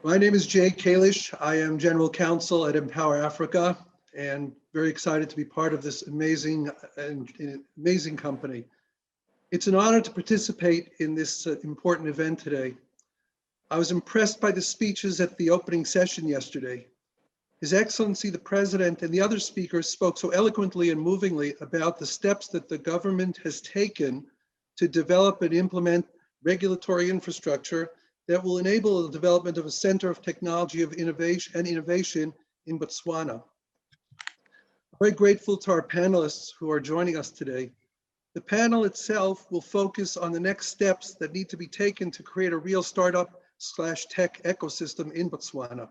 My name is Jay Kalish. I am General Counsel at Empower Africa and very excited to be part of this amazing company. It's an honor to participate in this important event today. I was impressed by the speeches at the opening session yesterday. His Excellency, the President, and the other speakers spoke so eloquently and movingly about the steps that the government has taken to develop and implement regulatory infrastructure that will enable the development of a center of technology of innovation in Botswana. I'm very grateful to our panelists who are joining us today. The panel itself will focus on the next steps that need to be taken to create a real startup/tech ecosystem in Botswana.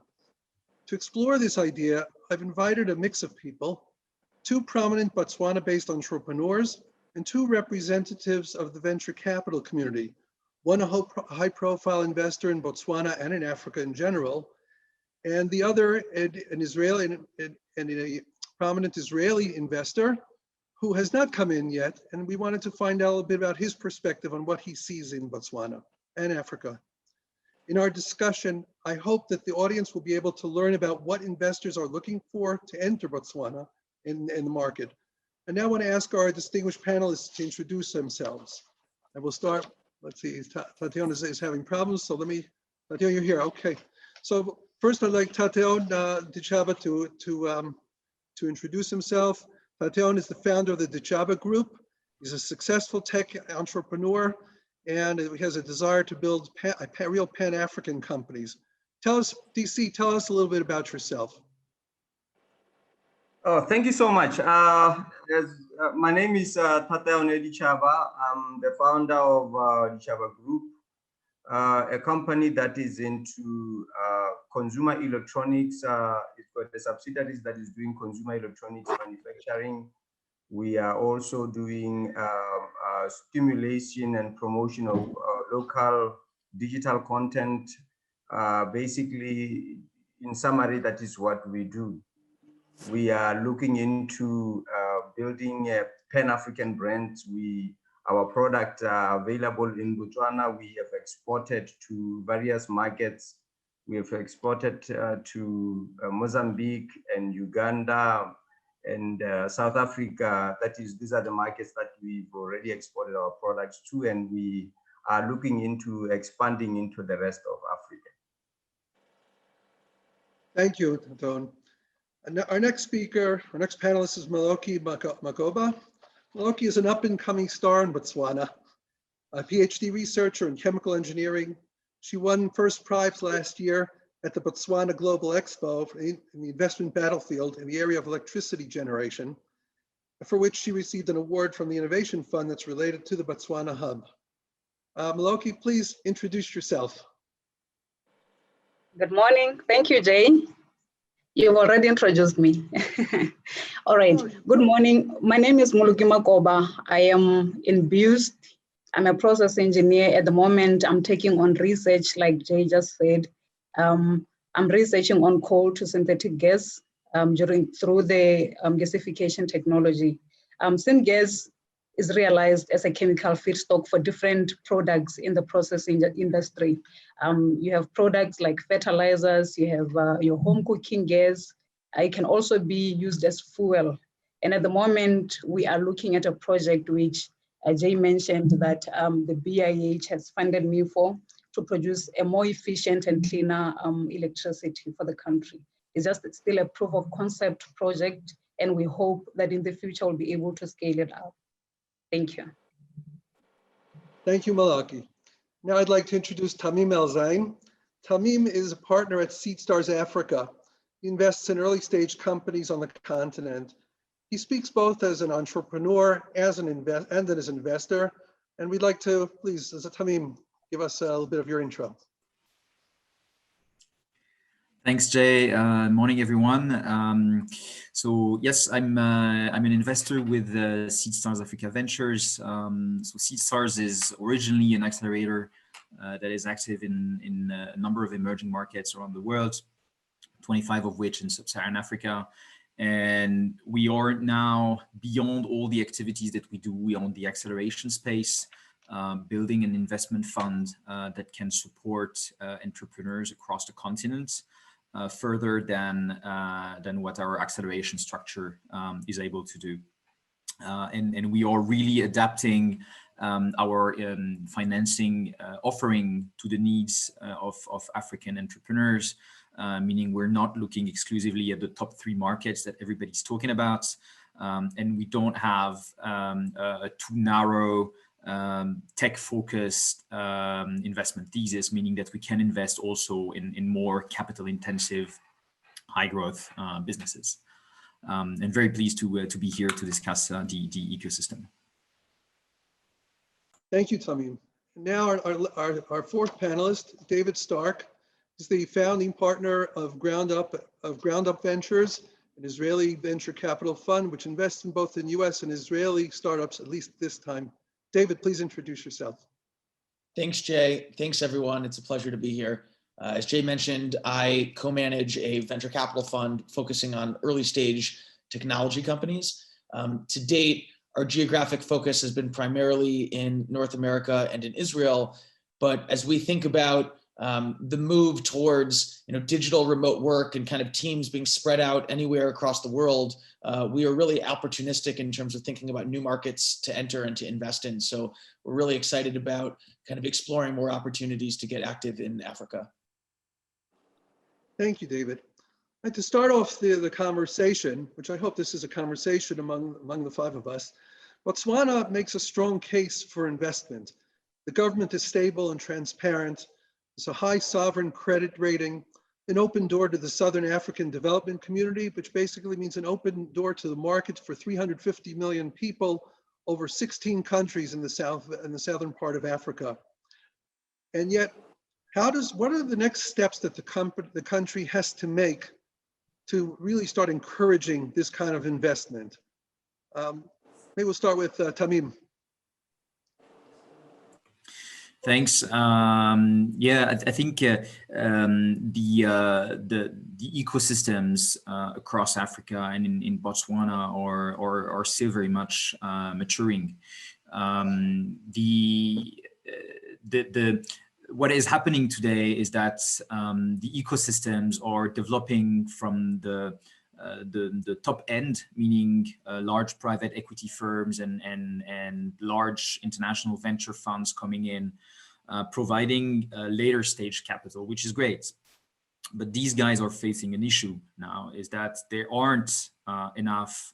To explore this idea, I've invited a mix of people, 2 prominent Botswana-based entrepreneurs and 2 representatives of the venture capital community, one a high-profile investor in Botswana and in Africa in general, and the other an Israeli and a prominent Israeli investor who has not come in yet, and we wanted to find out a little bit about his perspective on what he sees in Botswana and Africa. In our discussion, I hope that the audience will be able to learn about what investors are looking for to enter Botswana in the market. And now I want to ask our distinguished panelists to introduce themselves. And we'll start, let's see, Tateon is having problems, so Tateon, you're here, okay. So first I'd like Tateon Dichaba to introduce himself. Tateon is the founder of the Dichaba Group. He's a successful tech entrepreneur and he has a desire to build real Pan-African companies. Tell us, DC, tell us a little bit about yourself. Oh, thank you so much. My name is Tateon Dichaba. I'm the founder of Dichaba Group, a company that is into consumer electronics. It's got the subsidiaries that is doing consumer electronics manufacturing. We are also doing stimulation and promotion of local digital content. Basically, in summary, that is what we do. We are looking into building a Pan-African brand. Our products are available in Botswana. We have exported to various markets. We have exported to Mozambique and Uganda and South Africa. These are the markets that we've already exported our products to, and we are looking into expanding into the rest of Africa. Thank you, Tateon. And our next speaker, our next panelist is Maloki Magoba. Maloki is an up-and-coming star in Botswana, a PhD researcher in chemical engineering. She won first prize last year at the Virtual Global-Expo in the investment battlefield in the area of electricity generation, for which she received an award from the Innovation Fund that's related to the Botswana Hub. Maloki, please introduce yourself. Good morning. Thank you, Jay. You've already introduced me. All right. Good morning. My name is Maloki Magoba. I am in BUST. I'm a process engineer. At the moment, I'm taking on research, like Jay just said. I'm researching on coal to synthetic gas through the gasification technology. Syngas is realized as a chemical feedstock for different products in the processing industry. You have products like fertilizers, you have your home cooking gas. It can also be used as fuel. And at the moment, we are looking at a project which Jay mentioned that the BIH has funded me for, to produce a more efficient and cleaner electricity for the country. It's still a proof of concept project, and we hope that in the future we'll be able to scale it up. Thank you. Thank you, Maloki. Now I'd like to introduce Tamim El-Zain. Tamim is a partner at SeedStars Africa. He invests in early stage companies on the continent. He speaks both as an entrepreneur and as an investor. And we'd like to, please, Tamim, give us a little bit of your intro. Thanks, Jay. Morning, everyone. So yes, I'm an investor with SeedStars Africa Ventures. So SeedStars is originally an accelerator that is active in a number of emerging markets around the world, 25 of which in sub-Saharan Africa. And we are now beyond all the activities that we do on the acceleration space. building an investment fund that can support entrepreneurs across the continent further than what our acceleration structure is able to do. And we are really adapting our financing offering to the needs of African entrepreneurs, meaning we're not looking exclusively at the top 3 markets that everybody's talking about. And we don't have a too narrow tech-focused investment thesis, meaning that we can invest also in more capital-intensive, high-growth businesses. And very pleased to be here to discuss the ecosystem. Thank you, Tamim. Now our fourth panelist, David Stark, is the founding partner of Ground Up Ventures, an Israeli venture capital fund which invests in both in US and Israeli startups, at least this time. David, please introduce yourself. Thanks, Jay. Thanks, everyone. It's a pleasure to be here. As Jay mentioned, I co-manage a venture capital fund focusing on early stage technology companies. To date, our geographic focus has been primarily in North America and in Israel. But as we think about the move towards digital remote work and kind of teams being spread out anywhere across the world, we are really opportunistic in terms of thinking about new markets to enter and to invest in. So we're really excited about kind of exploring more opportunities to get active in Africa. Thank you, David. I'd like to start off the conversation, which I hope this is a conversation among the 5 of us. Botswana makes a strong case for investment. The government is stable and transparent. It's a high sovereign credit rating, an open door to the Southern African development community, which basically means an open door to the market for 350 million people over 16 countries in the southern part of Africa. And yet, what are the next steps that the country has to make to really start encouraging this kind of investment? Maybe we'll start with Tamim. Thanks. Yeah, I think the ecosystems across Africa and in Botswana are still very much maturing. What is happening today is that the ecosystems are developing from the top end, meaning large private equity firms and large international venture funds coming in, providing later stage capital, which is great. But these guys are facing an issue now, is that there aren't enough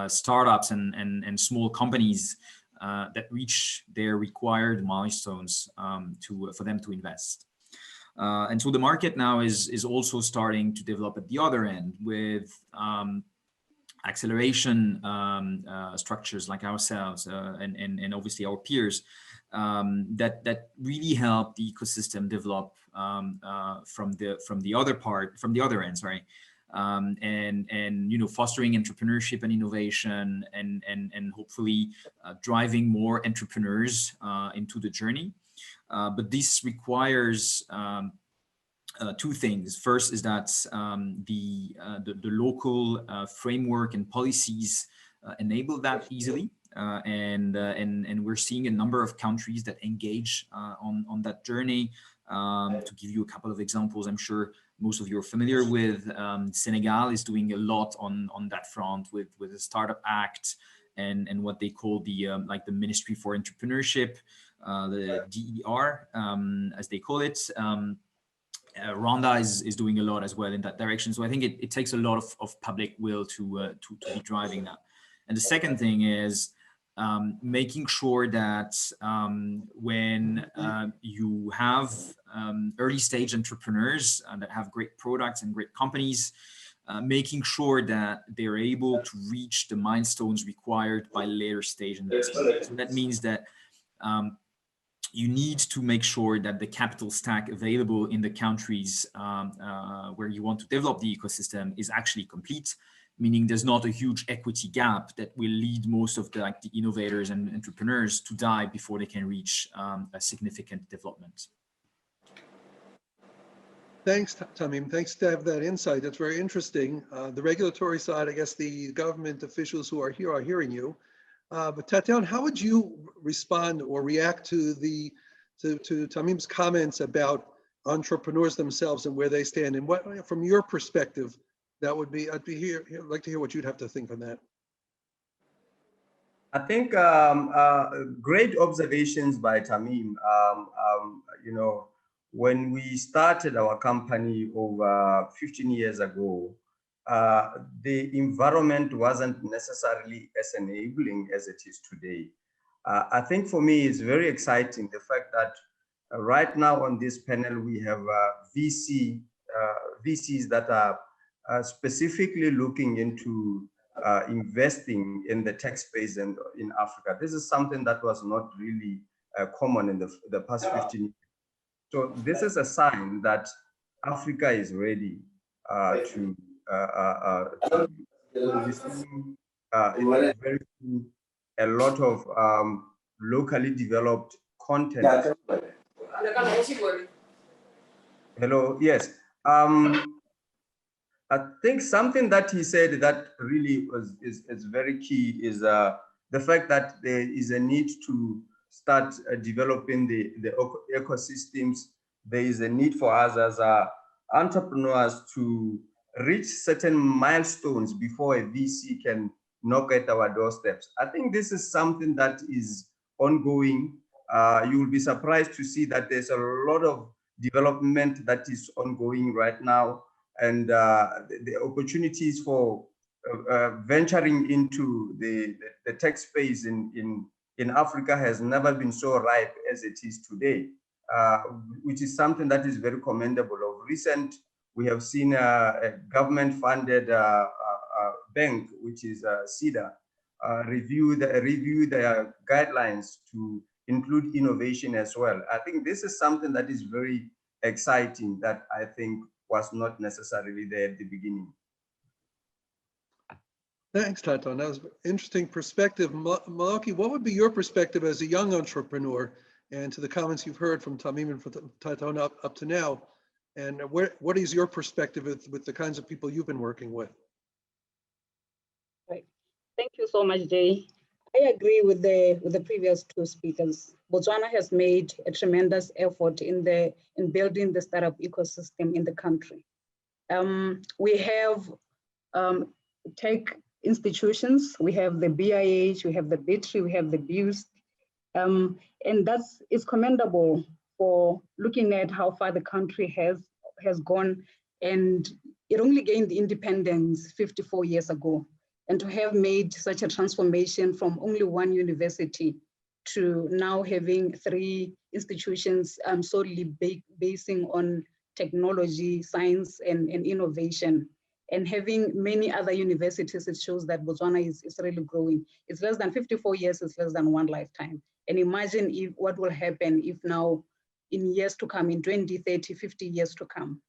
startups and small companies that reach their required milestones for them to invest. And so the market now is also starting to develop at the other end with acceleration structures like ourselves and obviously our peers that really help the ecosystem develop from the other end, sorry. And fostering entrepreneurship and innovation and hopefully driving more entrepreneurs into the journey. But this requires 2 things. First is that the local framework and policies enable that easily, and we're seeing a number of countries that engage on that journey. To give you a couple of examples, I'm sure most of you are familiar with. Senegal is doing a lot on that front with the Startup Act and what they call the Ministry for Entrepreneurship, the DER, as they call it. Rwanda is doing a lot as well in that direction. So I think it takes a lot of public will to be driving that. And the second thing is making sure that when you have early stage entrepreneurs that have great products and great companies, making sure that they're able to reach the milestones required by later stage investment. So that means that you need to make sure that the capital stack available in the countries where you want to develop the ecosystem is actually complete, meaning there's not a huge equity gap that will lead most of the innovators and entrepreneurs to die before they can reach a significant development. Thanks, Tamim. Thanks to have that insight. That's very interesting. The regulatory side, I guess the government officials who are here are hearing you. But Tatiana, how would you respond or react to to Tamim's comments about entrepreneurs themselves and where they stand, and what, from your perspective, that would be. I'd like to hear what you'd have to think on that. I think great observations by Tamim. You know, when we started our company over 15 years ago, the environment wasn't necessarily as enabling as it is today. I think for me, it's very exciting, the fact that right now on this panel, we have VCs that are specifically looking into investing in the tech space and in Africa. This is something that was not really common in the past 15 years. So this is a sign that Africa is ready to receive very soon a lot of locally developed content. Hello, yes. I think something that he said that really is very key is the fact that there is a need to start developing the ecosystems. There is a need for us as entrepreneurs to reach certain milestones before a VC can knock at our doorsteps. I think this is something that is ongoing. You will be surprised to see that there's a lot of development that is ongoing right now. And the opportunities for venturing into the tech space in Africa has never been so ripe as it is today, which is something that is very commendable. Of recent, we have seen a government-funded bank, which is CEDA, review their guidelines to include innovation as well. I think this is something that is very exciting, that I think was not necessarily there at the beginning. Thanks, Taton. That was an interesting perspective. Malaki, what would be your perspective as a young entrepreneur, and to the comments you've heard from Tamim and from Taton up to now? And what is your perspective with the kinds of people you've been working with? Right. Thank you so much, Jay. I agree with the previous two speakers. Botswana has made a tremendous effort in building the startup ecosystem in the country. We have tech institutions, we have the BIH, we have the BITRI, we have the BUST, and it's commendable for looking at how far the country has gone, and it only gained independence 54 years ago. And to have made such a transformation from only one university to now having 3 institutions solely basing on technology, science, and innovation, and having many other universities, it shows that Botswana is really growing. It's less than 54 years, it's less than one lifetime. And imagine what will happen if now, in years to come, in 20, 30, 50 years to come.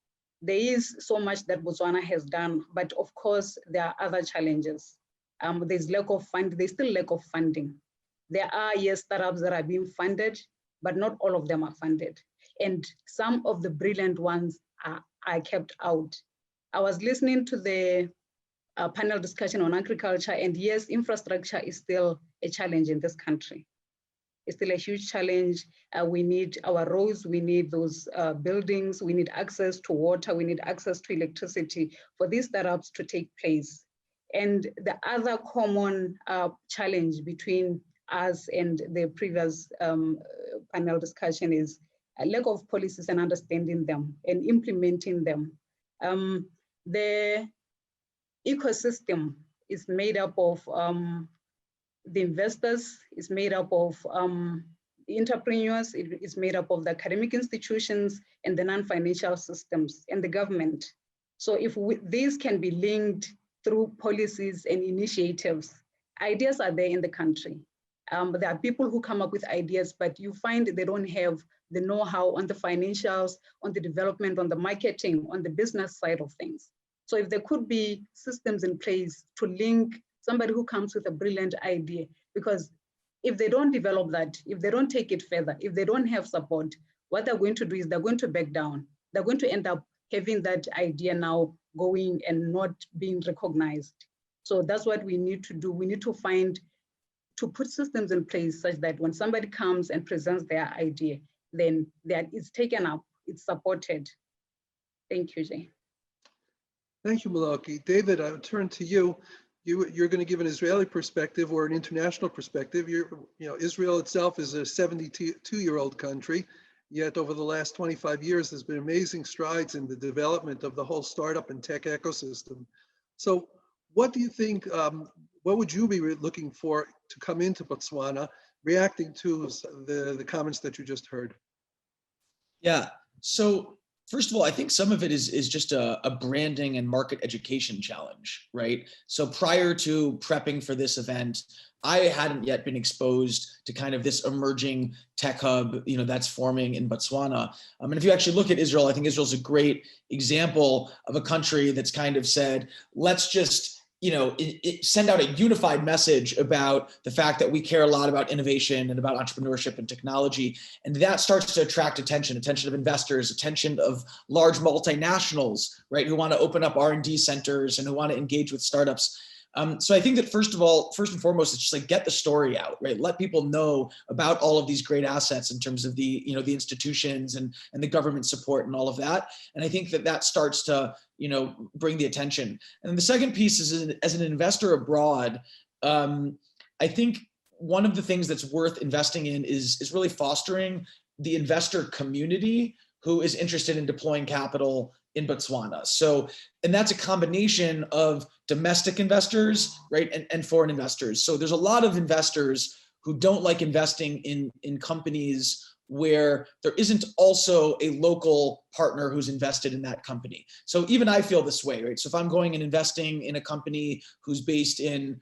There is so much that Botswana has done, but of course, there are other challenges. There's still lack of funding. There are, yes, startups that are being funded, but not all of them are funded. And some of the brilliant ones are kept out. I was listening to the panel discussion on agriculture, and yes, infrastructure is still a challenge in this country. It's still a huge challenge. We need our roads, we need those buildings, we need access to water, we need access to electricity for these startups to take place. And the other common challenge between us and the previous panel discussion is a lack of policies and understanding them and implementing them. The ecosystem is made up of the investors, is made up of the entrepreneurs, it is made up of the academic institutions and the non-financial systems and the government. So if these can be linked through policies and initiatives, ideas are there in the country. There are people who come up with ideas, but you find they don't have the know-how on the financials, on the development, on the marketing, on the business side of things. So if there could be systems in place to link somebody who comes with a brilliant idea, because if they don't develop that, if they don't take it further, if they don't have support, what they're going to do is they're going to back down. They're going to end up having that idea now going and not being recognized. So that's what we need to do. We need to find to put systems in place such that when somebody comes and presents their idea, then that it's taken up, it's supported. Thank you, Jay. Thank you, Malaki. David, I would turn to you. You're going to give an Israeli perspective or an international perspective. Israel itself is a 72-year-old country, yet over the last 25 years, there's been amazing strides in the development of the whole startup and tech ecosystem. So what do you think, what would you be looking for to come into Botswana, reacting to the comments that you just heard? Yeah, so first of all, I think some of it is just a branding and market education challenge, right? So prior to prepping for this event, I hadn't yet been exposed to kind of this emerging tech hub, that's forming in Botswana. And if you actually look at Israel, I think Israel's a great example of a country that's kind of said, let's just send out a unified message about the fact that we care a lot about innovation and about entrepreneurship and technology. And that starts to attract attention of investors, attention of large multinationals, right, who want to open up R&D centers and who want to engage with startups. So I think that first and foremost, it's just like get the story out, right? Let people know about all of these great assets in terms of the institutions and the government support and all of that. And I think that starts to, bring the attention. And then the second piece is as an investor abroad, I think one of the things that's worth investing in is really fostering the investor community who is interested in deploying capital in Botswana. So, and that's a combination of domestic investors, right, and foreign investors. So there's a lot of investors who don't like investing in companies where there isn't also a local partner who's invested in that company. So even I feel this way, right? So if I'm going and investing in a company who's based in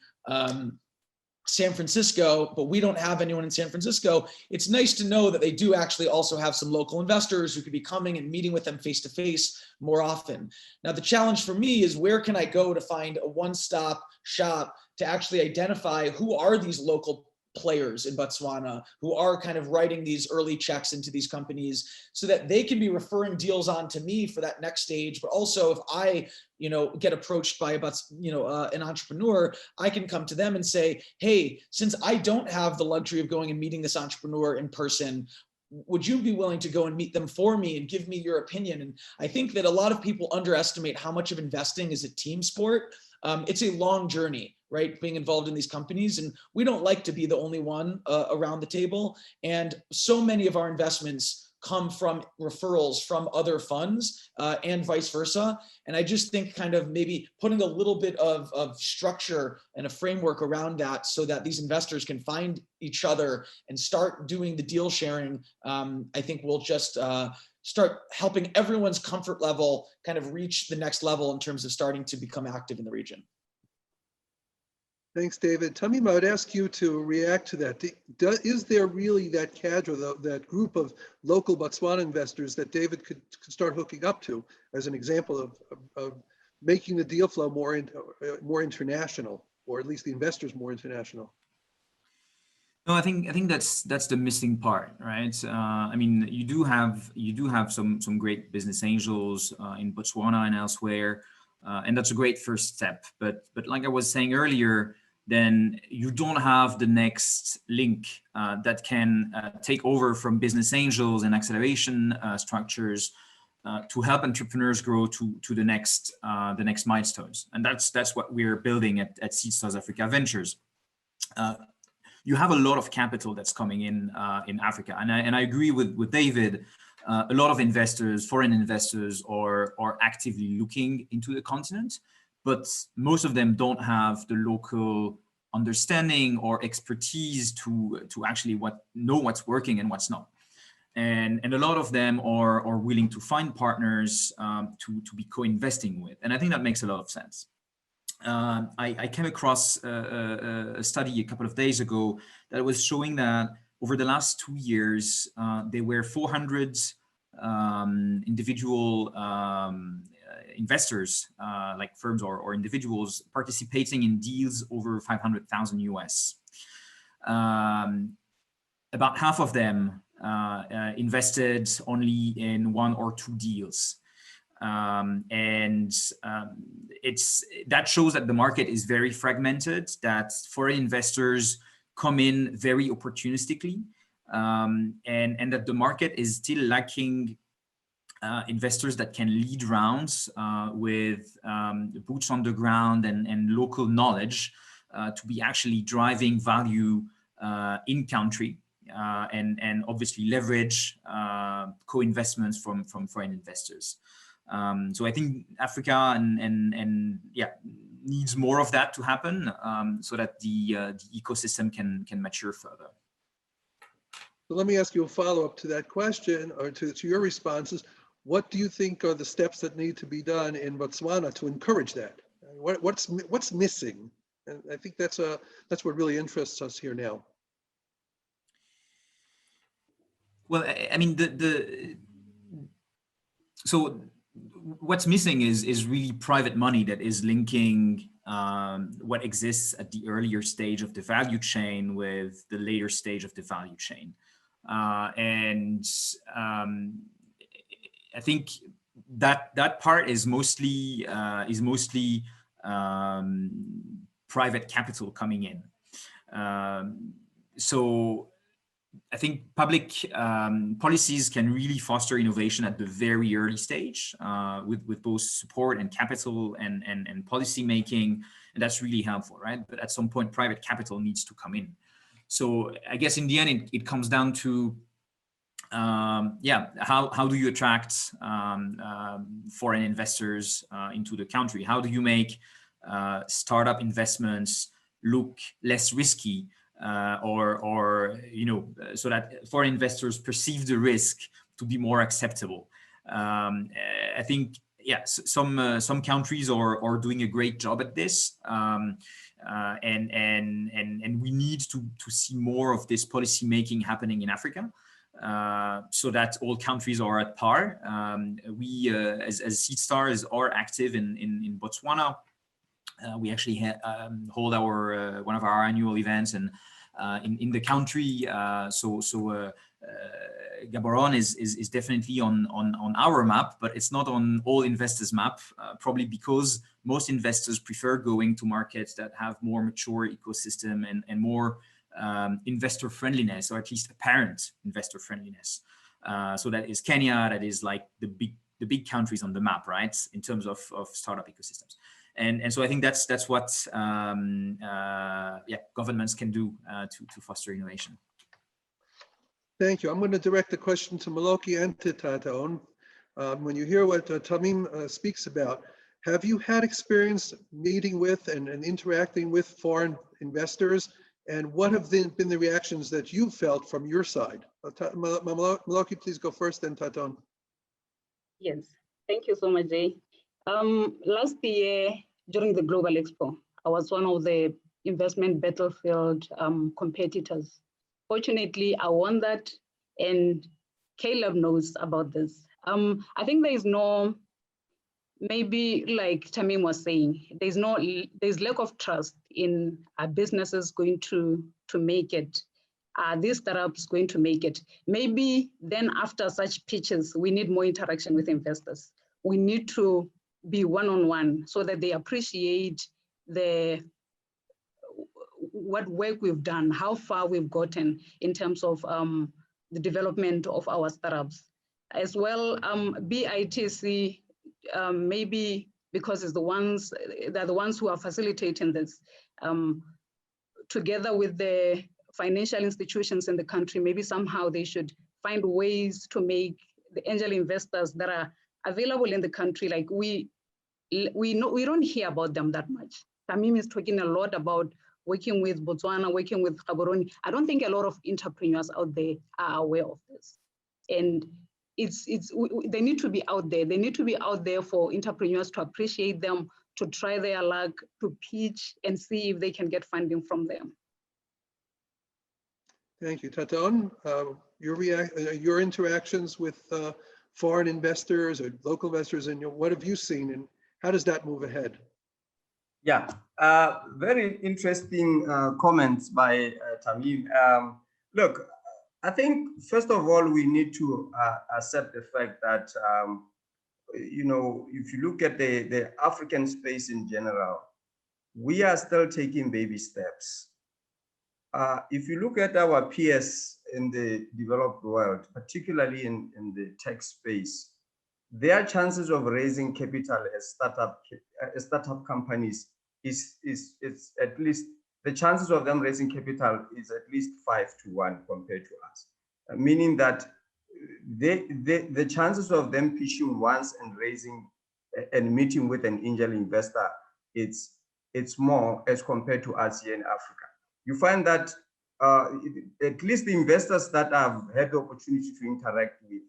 San Francisco, but we don't have anyone in San Francisco, it's nice to know that they do actually also have some local investors who could be coming and meeting with them face to face more often. Now, the challenge for me is where can I go to find a one-stop shop to actually identify who are these local players in Botswana who are kind of writing these early checks into these companies so that they can be referring deals on to me for that next stage. But also if I, get approached by an entrepreneur, I can come to them and say, hey, since I don't have the luxury of going and meeting this entrepreneur in person, would you be willing to go and meet them for me and give me your opinion? And I think that a lot of people underestimate how much of investing is a team sport. It's a long journey, right? Being involved in these companies. And we don't like to be the only one around the table. And so many of our investments come from referrals from other funds and vice versa. And I just think kind of maybe putting a little bit of structure and a framework around that so that these investors can find each other and start doing the deal sharing, I think will just start helping everyone's comfort level kind of reach the next level in terms of starting to become active in the region. Thanks, David. Tamim, I would ask you to react to that. Is there really that cadre, that group of local Botswana investors that David could start hooking up to as an example of making the deal flow more international, or at least the investors more international? No, I think that's the missing part, right? I mean, you do have some great business angels in Botswana and elsewhere, and that's a great first step. But like I was saying earlier, then you don't have the next link that can take over from business angels and acceleration structures to help entrepreneurs grow to the next milestones. And that's what we're building at Seed Stars Africa Ventures. You have a lot of capital that's coming in Africa, and I agree with David. A lot of investors, foreign investors, are actively looking into the continent, but most of them don't have the local understanding or expertise to actually know what's working and what's not. And a lot of them are willing to find partners to be co-investing with, and I think that makes a lot of sense. I came across a study a couple of days ago that was showing that over the last 2 years, there were 400 individual investors, like firms or individuals, participating in deals over 500,000 US. About half of them invested only in 1 or 2 deals. That shows that the market is very fragmented, that foreign investors come in very opportunistically, and that the market is still lacking investors that can lead rounds with boots on the ground and local knowledge to be actually driving value in country and obviously leverage co-investments from foreign investors. So I think Africa and yeah, needs more of that to happen so that the ecosystem can mature further. So let me ask you a follow-up to that question, or to your responses. What do you think are the steps that need to be done in Botswana to encourage that? What's missing? And I think that's what really interests us here now. Well, I mean, so what's missing is really private money that is linking what exists at the earlier stage of the value chain with the later stage of the value chain. I think that part is mostly private capital coming in. So I think public policies can really foster innovation at the very early stage with both support and capital and policy making, and that's really helpful, right? But at some point, private capital needs to come in. So I guess in the end, it comes down to yeah, how do you attract foreign investors into the country? How do you make startup investments look less risky, or you know, so that foreign investors perceive the risk to be more acceptable? I think yeah, some countries are doing a great job at this, and we need to see more of this policy making happening in Africa. So that all countries are at par. We, as Seedstars, are active in Botswana. We actually hold our one of our annual events and in the country. Gaborone is definitely on our map, but it's not on all investors' map. Probably because most investors prefer going to markets that have more mature ecosystem and more investor friendliness, or at least apparent investor friendliness. So that is Kenya, that is like the big countries on the map, right, in terms of startup ecosystems. And so I think that's what yeah, governments can do to foster innovation. Thank you. I'm going to direct the question to Maloki and to Tataon. When you hear what Tamim speaks about, have you had experience meeting with and interacting with foreign investors? And what have been the reactions that you've felt from your side? Maloki, please go first, then Tataon. Yes, thank you so much, Jay. Last year, during the Global Expo, I was one of the investment battlefield competitors. Fortunately, I won that, and Caleb knows about this. I think there is no, maybe like Tamim was saying, there's lack of trust in our businesses going to make it. These startups going to make it? Maybe then after such pitches, we need more interaction with investors. We need to be one-on-one so that they appreciate what work we've done, how far we've gotten in terms of the development of our startups. As well, BITC, maybe because they're the ones who are facilitating this, together with the financial institutions in the country, maybe somehow they should find ways to make the angel investors that are available in the country, like we don't hear about them that much. Tamim is talking a lot about working with Botswana, working with Gaborone. I don't think a lot of entrepreneurs out there are aware of this. And they need to be out there. They need to be out there for entrepreneurs to appreciate them, to try their luck, to pitch and see if they can get funding from them. Thank you. Tataon, your interactions with foreign investors or local investors, and what have you seen, and how does that move ahead? Yeah, very interesting comments by Tamim. Look, I think first of all, we need to accept the fact that, you know, if you look at the African space in general, we are still taking baby steps. if you look at our peers in the developed world, particularly in the tech space, their chances of raising capital as startup companies is at least, the chances of them raising capital is at least 5-1 compared to us, meaning that the chances of them pitching once and raising and meeting with an angel investor, it's more as compared to us here in Africa. You find that at least the investors that I've had the opportunity to interact with,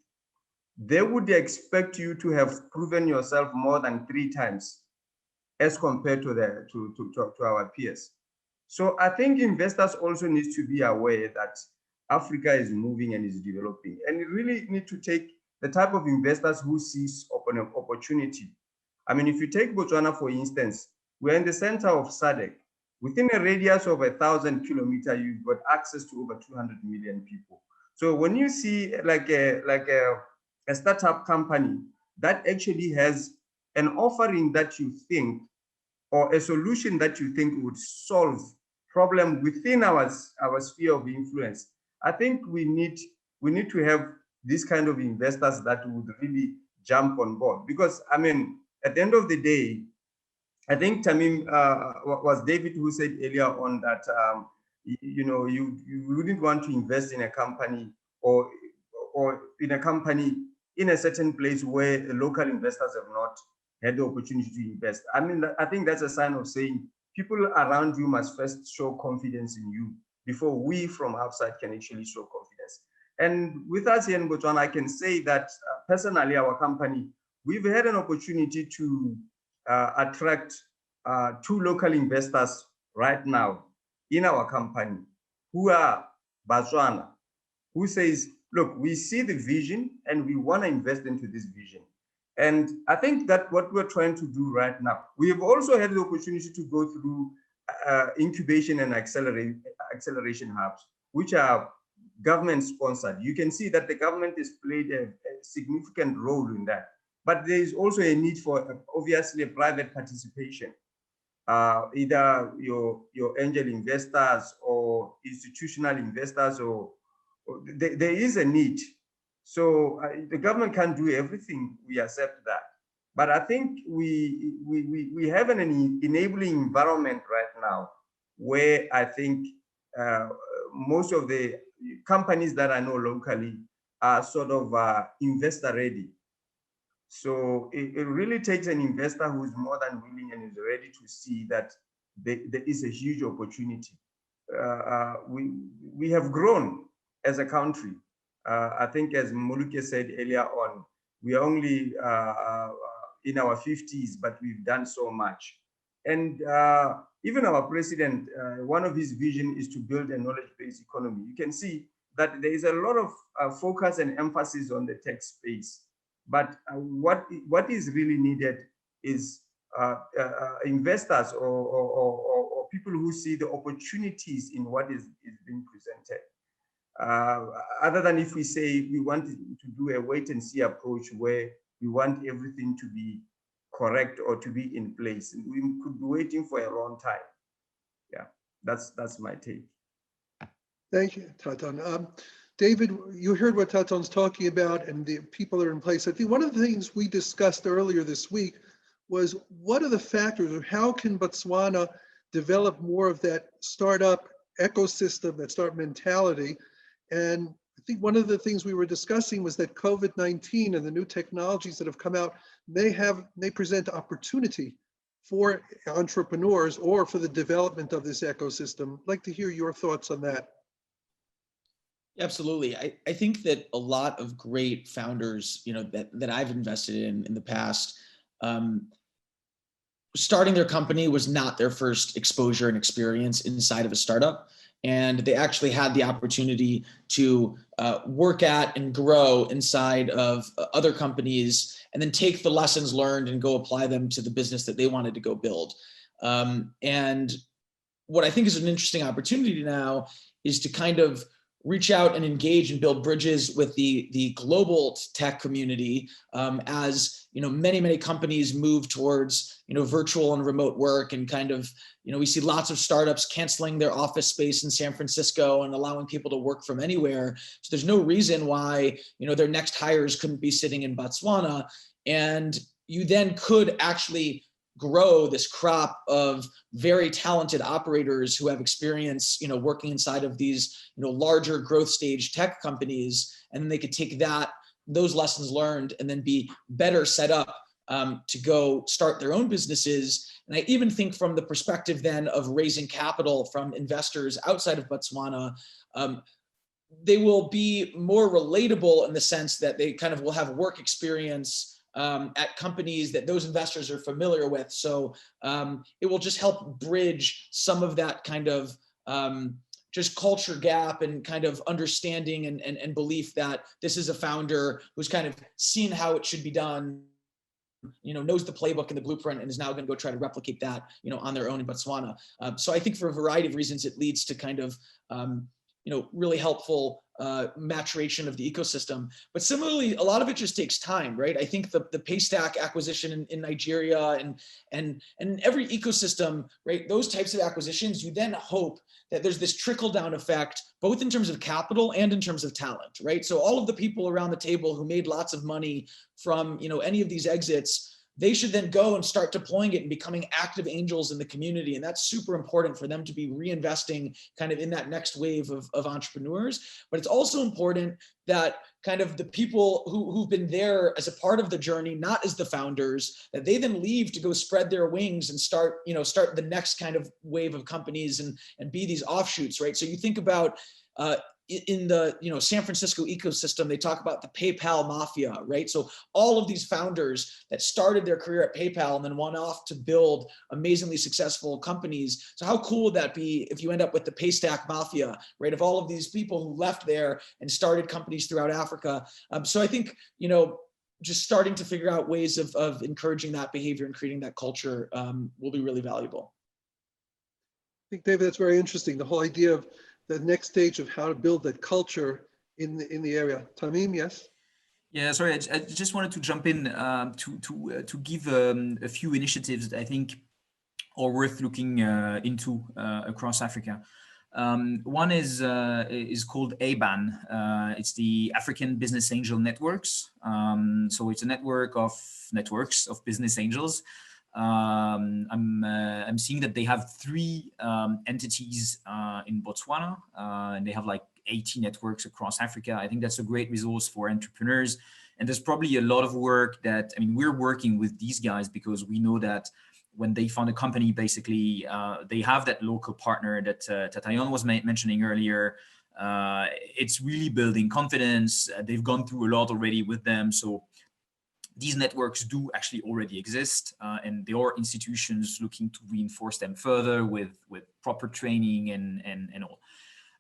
they would expect you to have proven yourself more than 3 times as compared to our peers. So I think investors also need to be aware that Africa is moving and is developing, and you really need to take the type of investors who sees an opportunity. I mean, if you take Botswana, for instance, we're in the center of SADC. Within a radius of 1,000 kilometers, you've got access to over 200 million people. So when you see like a startup company that actually has an offering that you think, or a solution that you think would solve problem within our sphere of influence, I think we need to have this kind of investors that would really jump on board. Because I mean, at the end of the day, I think Tamim was David who said earlier on that you know, you wouldn't want to invest in a company or in a company in a certain place where the local investors have not had the opportunity to invest. I mean, I think that's a sign of saying people around you must first show confidence in you before we from outside can actually show confidence. And with us here in Botswana, I can say that personally, our company, we've had an opportunity to attract 2 local investors right now in our company who are Botswana, who says, look, we see the vision and we want to invest into this vision. And I think that what we're trying to do right now, we have also had the opportunity to go through incubation and acceleration hubs, which are government sponsored. You can see that the government has played a significant role in that. But there is also a need for obviously a private participation, either your angel investors or institutional investors, or there is a need. So the government can't do everything, we accept that. But I think we have an enabling environment right now where I think most of the companies that I know locally are sort of investor ready. So it really takes an investor who is more than willing and is ready to see that there is a huge opportunity. We have grown as a country. I think, as Moluke said earlier on, we are only in our 50s, but we've done so much. And even our president, one of his vision is to build a knowledge-based economy. You can see that there is a lot of focus and emphasis on the tech space. But what is really needed is investors or people who see the opportunities in what is being presented. Other than if we say we want to do a wait and see approach where we want everything to be correct or to be in place, we could be waiting for a long time. Yeah, that's my take. Thank you, Taton. David, you heard what Taton's talking about and the people that are in place. I think one of the things we discussed earlier this week was what are the factors, or how can Botswana develop more of that startup ecosystem, that startup mentality? And I think one of the things we were discussing was that COVID-19 and the new technologies that have come out may present opportunity for entrepreneurs or for the development of this ecosystem. I'd like to hear your thoughts on that. Absolutely. I think that a lot of great founders, you know, that I've invested in the past, starting their company was not their first exposure and experience inside of a startup. And they actually had the opportunity to work at and grow inside of other companies, and then take the lessons learned and go apply them to the business that they wanted to go build. And what I think is an interesting opportunity now is to kind of reach out and engage and build bridges with the global tech community as many companies move towards virtual and remote work, and kind of we see lots of startups canceling their office space in San Francisco and allowing people to work from anywhere. So there's no reason why their next hires couldn't be sitting in Botswana, and you then could actually grow this crop of very talented operators who have experience, working inside of these, larger growth stage tech companies, and then they could take those lessons learned and then be better set up to go start their own businesses. And I even think from the perspective then of raising capital from investors outside of Botswana, they will be more relatable in the sense that they kind of will have work experience at companies that those investors are familiar with. So it will just help bridge some of that kind of just culture gap and kind of understanding and belief that this is a founder who's kind of seen how it should be done, knows the playbook and the blueprint, and is now going to go try to replicate that, on their own in Botswana. So I think for a variety of reasons, it leads to kind of, really helpful maturation of the ecosystem. But similarly, a lot of it just takes time, right? I think the Paystack acquisition in Nigeria and every ecosystem, right? Those types of acquisitions, you then hope that there's this trickle down effect, both in terms of capital and in terms of talent, right? So all of the people around the table who made lots of money from, any of these exits, they should then go and start deploying it and becoming active angels in the community. And that's super important for them to be reinvesting kind of in that next wave of entrepreneurs. But it's also important that kind of the people who've been there as a part of the journey, not as the founders, that they then leave to go spread their wings and start the next kind of wave of companies and be these offshoots, right? So you think about in the San Francisco ecosystem, they talk about the PayPal mafia, right? So all of these founders that started their career at PayPal and then went off to build amazingly successful companies. So how cool would that be if you end up with the Paystack mafia, right? Of all of these people who left there and started companies throughout Africa. So I think just starting to figure out ways of encouraging that behavior and creating that culture will be really valuable. I think, David, that's very interesting. The whole idea of the next stage of how to build that culture in the area. Tamim, yes? Yeah, sorry, I just wanted to jump in to give a few initiatives that I think are worth looking into across Africa. One is called ABAN. It's the African Business Angel Networks. So it's a network of business angels. I'm seeing that they have 3 entities in Botswana, and they have like 80 networks across Africa. I think that's a great resource for entrepreneurs. And there's probably a lot of work that, we're working with these guys because we know that when they found a company, basically, they have that local partner that Tatayon was mentioning earlier. It's really building confidence. They've gone through a lot already with them. So these networks do actually already exist, and there are institutions looking to reinforce them further with proper training and all.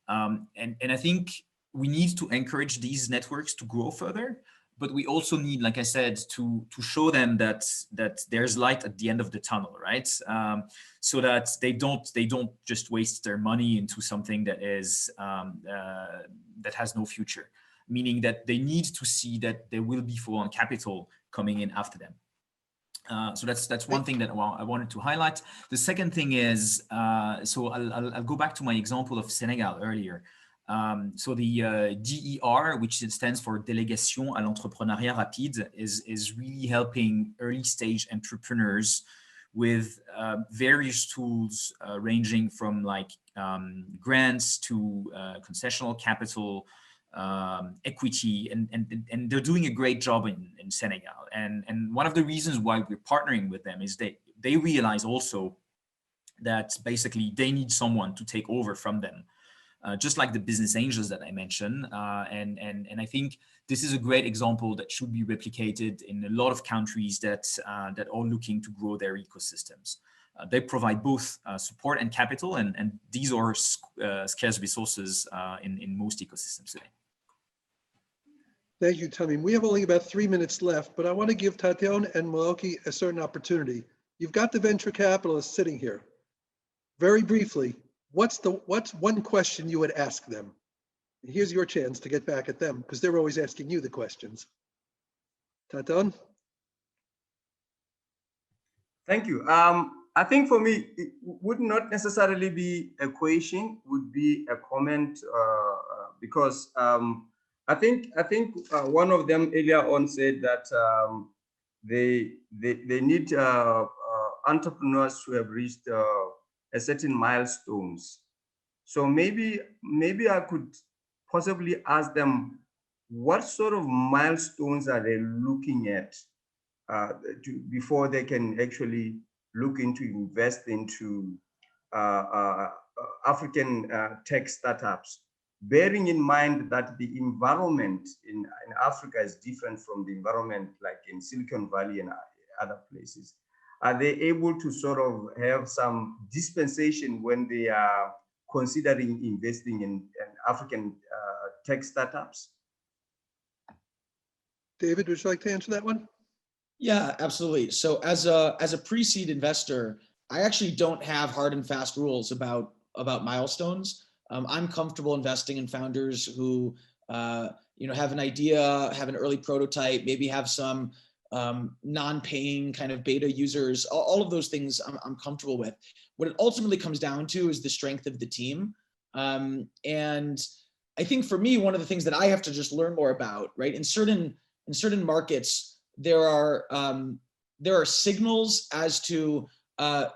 And I think we need to encourage these networks to grow further, but we also need, like I said, to show them that there's light at the end of the tunnel, right? So that they don't just waste their money into something that is that has no future. Meaning that they need to see that there will be follow-on capital coming in after them. So that's one thing that I wanted to highlight. The second thing is, so I'll go back to my example of Senegal earlier. So the DER, which stands for Délégation à l'entrepreneuriat rapide, is really helping early stage entrepreneurs with various tools ranging from like grants to concessional capital, equity, and they're doing a great job in Senegal. And one of the reasons why we're partnering with them is they realize also that basically they need someone to take over from them, just like the business angels that I mentioned. And I think this is a great example that should be replicated in a lot of countries that are looking to grow their ecosystems. They provide both support and capital, and these are scarce resources in most ecosystems today. Thank you, Tamim. We have only about 3 minutes left, but I want to give Tatayon and Moloki a certain opportunity. You've got the venture capitalists sitting here. Very briefly, what's one question you would ask them? Here's your chance to get back at them because they're always asking you the questions. Taton? Thank you. I think for me, it would not necessarily be a question, would be a comment, because I think one of them earlier on said that they need entrepreneurs who have reached a certain milestones. So maybe I could possibly ask them, what sort of milestones are they looking at before they can actually look into invest into African tech startups, bearing in mind that the environment in Africa is different from the environment like in Silicon Valley and other places. Are they able to sort of have some dispensation when they are considering investing in African tech startups? David, would you like to answer that one? Yeah, absolutely. So as a pre-seed investor, I actually don't have hard and fast rules about milestones. I'm comfortable investing in founders who have an idea, have an early prototype, maybe have some non-paying kind of beta users. All of those things I'm comfortable with. What it ultimately comes down to is the strength of the team. And I think for me, one of the things that I have to just learn more about, right? In certain markets, there are signals as to a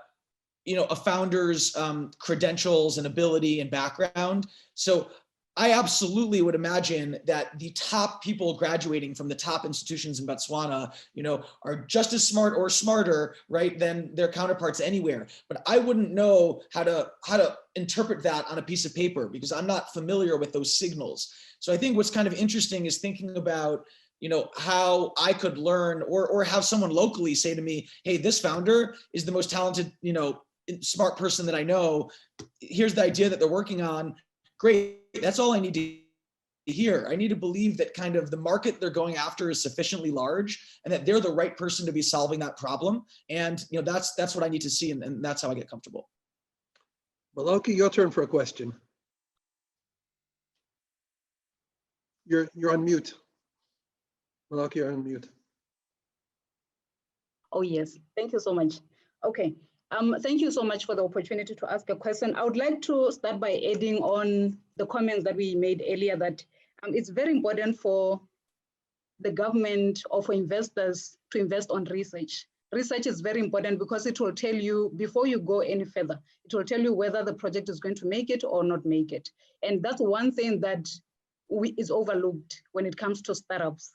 founder's credentials and ability and background. So I absolutely would imagine that the top people graduating from the top institutions in Botswana, are just as smart or smarter, right, than their counterparts anywhere. But I wouldn't know how to interpret that on a piece of paper because I'm not familiar with those signals. So I think what's kind of interesting is thinking about how I could learn or have someone locally say to me, hey, this founder is the most talented, smart person that I know. Here's the idea that they're working on. Great. That's all I need to hear. I need to believe that kind of the market they're going after is sufficiently large and that they're the right person to be solving that problem. And, that's what I need to see. And that's how I get comfortable. Maloki, your turn for a question. You're on mute. Maloki, you're on mute. Oh, yes. Thank you so much. Okay. Thank you so much for the opportunity to ask a question. I would like to start by adding on the comments that we made earlier that it's very important for the government or for investors to invest on research. Research is very important because it will tell you, before you go any further, it will tell you whether the project is going to make it or not make it. And that's one thing that is overlooked when it comes to startups.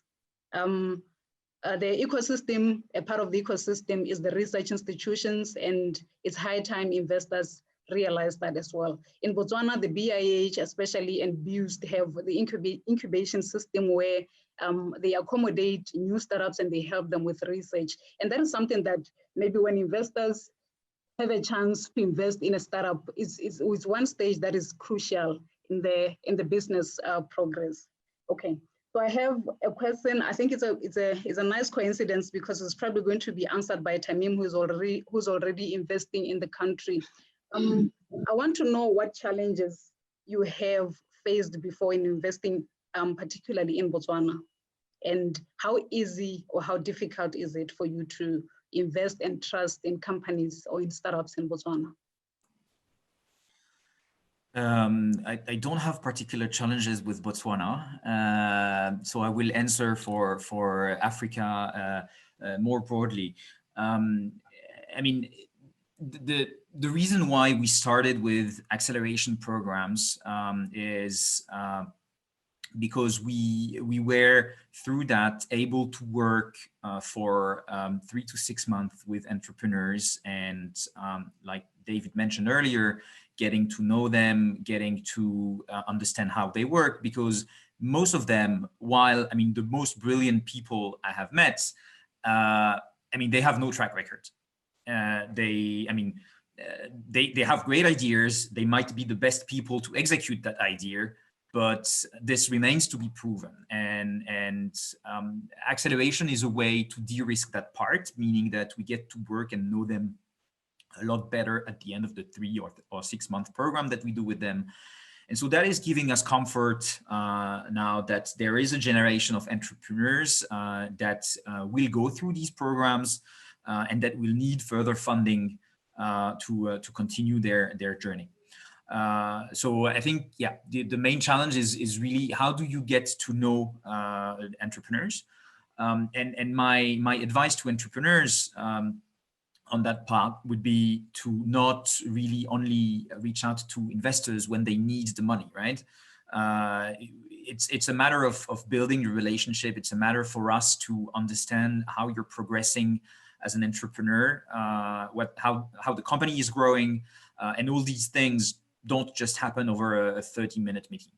The ecosystem, a part of the ecosystem is the research institutions, and it's high time investors realize that as well. In Botswana, the BIH especially and BUST have the incubation system where they accommodate new startups and they help them with research. And that is something that maybe when investors have a chance to invest in a startup, is one stage that is crucial in the business progress. Okay. So I have a question. I think it's a nice coincidence because it's probably going to be answered by Tamim, who's already investing in the country. I want to know what challenges you have faced before in investing, particularly in Botswana, and how easy or how difficult is it for you to invest and trust in companies or in startups in Botswana? I don't have particular challenges with Botswana, so I will answer for Africa more broadly. I mean, the reason why we started with acceleration programs is because we were through that able to work for 3 to 6 months with entrepreneurs and like David mentioned earlier, getting to know them, getting to understand how they work, because most of them, while, I mean, the most brilliant people I have met, I mean, they have no track record. They have great ideas. They might be the best people to execute that idea, but this remains to be proven. And acceleration is a way to de-risk that part, meaning that we get to work and know them a lot better at the end of the 3 or 6 month program that we do with them. And so that is giving us comfort now that there is a generation of entrepreneurs that will go through these programs and that will need further funding to continue their journey. So I think, yeah, the main challenge is really how do you get to know entrepreneurs? And my advice to entrepreneurs on that part would be to not really only reach out to investors when they need the money, right? It's a matter of building the relationship. It's a matter for us to understand how you're progressing as an entrepreneur, how the company is growing, and all these things don't just happen over a 30-minute meeting.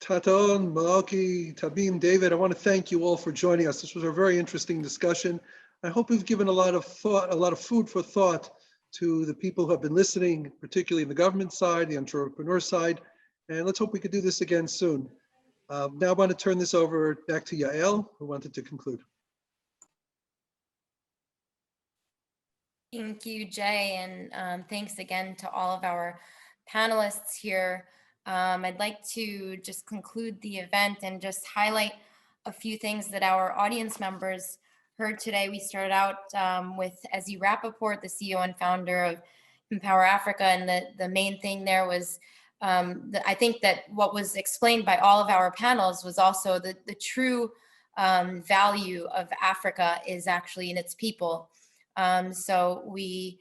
Taton, Malaki, Tabim, David, I want to thank you all for joining us. This was a very interesting discussion. I hope we've given a lot of thought, a lot of food for thought to the people who have been listening, particularly in the government side, the entrepreneur side, and let's hope we could do this again soon. Now I want to turn this over back to Yael, who wanted to conclude. Thank you, Jay, and thanks again to all of our panelists here. I'd like to just conclude the event and just highlight a few things that our audience members heard today. We started out with Ezi Rappaport, the CEO and founder of Empower Africa, and the main thing there was, I think that what was explained by all of our panels was also the true value of Africa is actually in its people. So we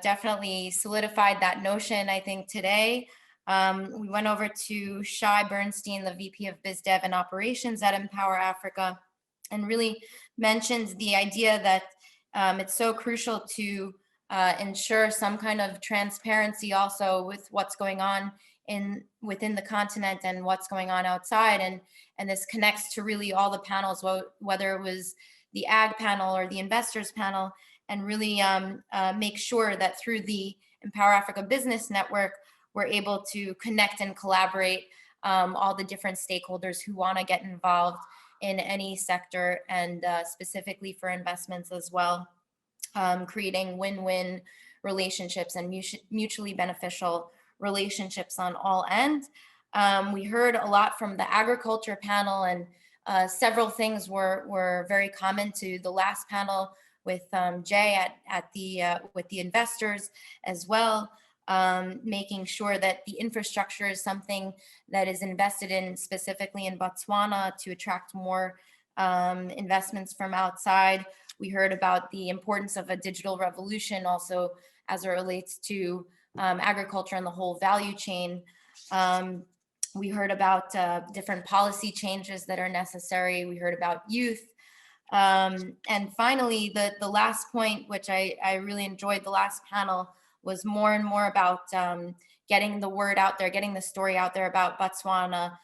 definitely solidified that notion, I think, today. We went over to Shai Bernstein, the VP of Biz Dev and Operations at Empower Africa, and really mentioned the idea that it's so crucial to ensure some kind of transparency also with what's going on within the continent and what's going on outside. And this connects to really all the panels, whether it was the ag panel or the investors panel, and really make sure that through the Empower Africa Business Network, we're able to connect and collaborate all the different stakeholders who want to get involved in any sector, and specifically for investments as well, creating win-win relationships and mutually beneficial relationships on all ends. We heard a lot from the agriculture panel, and several things were very common to the last panel with Jay with the investors as well. Making sure that the infrastructure is something that is invested in specifically in Botswana to attract more investments from outside. We heard about the importance of a digital revolution also as it relates to agriculture and the whole value chain. We heard about different policy changes that are necessary. We heard about youth. And finally, the last point, which I really enjoyed the last panel, was more and more about getting the word out there, getting the story out there about Botswana,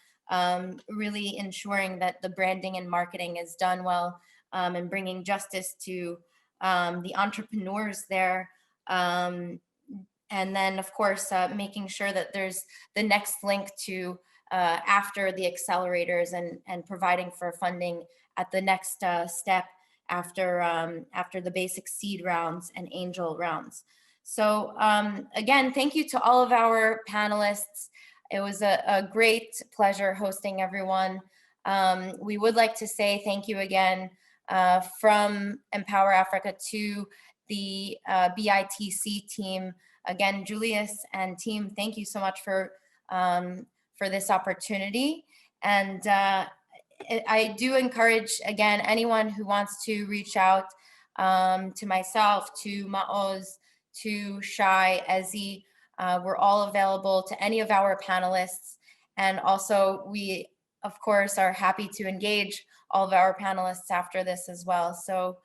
really ensuring that the branding and marketing is done well, and bringing justice to the entrepreneurs there. And then, of course, making sure that there's the next link to after the accelerators and providing for funding at the next step after the basic seed rounds and angel rounds. So again, thank you to all of our panelists. It was a great pleasure hosting everyone. We would like to say thank you again from Empower Africa to the BITC team. Again, Julius and team, thank you so much for this opportunity. And I do encourage, again, anyone who wants to reach out to myself, to Maoz, to Shai, Ezi. We're all available to any of our panelists. And also we, of course, are happy to engage all of our panelists after this as well. So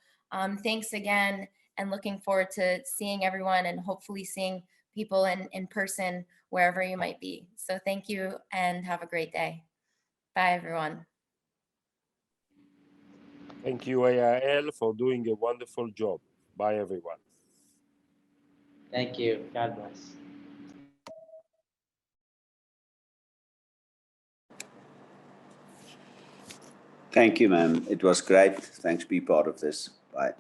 thanks again, and looking forward to seeing everyone and hopefully seeing people in person wherever you might be. So thank you and have a great day. Bye, everyone. Thank you, AIL, for doing a wonderful job. Bye, everyone. Thank you. God bless. Thank you, ma'am. It was great. Thanks, be part of this. Bye.